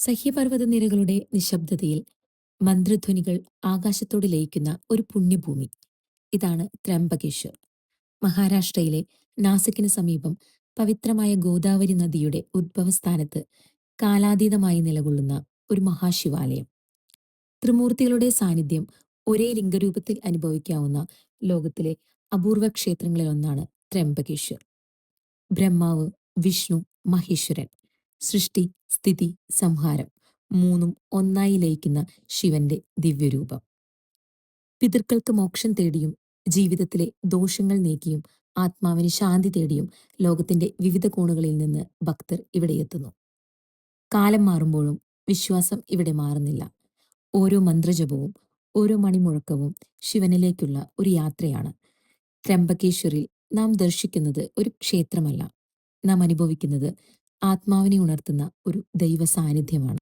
സഹ്യപർവ്വത നിരകളുടെ നിശബ്ദതയിൽ മന്ത്രധ്വനികൾ ആകാശത്തോട് ലയിക്കുന്ന ഒരു പുണ്യഭൂമി. ഇതാണ് ത്രംബകേശ്വർ. മഹാരാഷ്ട്രയിലെ നാസിക്കിന് സമീപം പവിത്രമായ ഗോദാവരി നദിയുടെ ഉദ്ഭവസ്ഥാനത്ത് കാലാതീതമായി നിലകൊള്ളുന്ന ഒരു മഹാശിവാലയം. ത്രിമൂർത്തികളുടെ സാന്നിധ്യം ഒരേ ലിംഗരൂപത്തിൽ അനുഭവിക്കാവുന്ന ലോകത്തിലെ അപൂർവ ക്ഷേത്രങ്ങളിലൊന്നാണ് ത്രംബകേശ്വർ. ബ്രഹ്മാവ്, വിഷ്ണു, മഹേശ്വരൻ, സൃഷ്ടി, സ്ഥിതി, സംഹാരം മൂന്നും ഒന്നായി ലയിക്കുന്ന ശിവന്റെ ദിവ്യരൂപം. പിതൃക്കൾക്ക് മോക്ഷം തേടിയും ജീവിതത്തിലെ ദോഷങ്ങൾ നീക്കിയും ആത്മാവിന് ശാന്തി തേടിയും ലോകത്തിന്റെ വിവിധ കോണുകളിൽ നിന്ന് ഭക്തർ ഇവിടെയെത്തുന്നു. കാലം മാറുമ്പോഴും വിശ്വാസം ഇവിടെ മാറുന്നില്ല. ഓരോ മന്ത്രജപവും ഓരോ മണിമുഴക്കവും ശിവനിലേക്കുള്ള ഒരു യാത്രയാണ്. ത്രംബകേശ്വറിൽ നാം ദർശിക്കുന്നത് ഒരു ക്ഷേത്രമല്ല, നാം അനുഭവിക്കുന്നത് ആത്മാവിനെ ഉണർത്തുന്ന ഒരു ദൈവ സാന്നിധ്യമാണ്.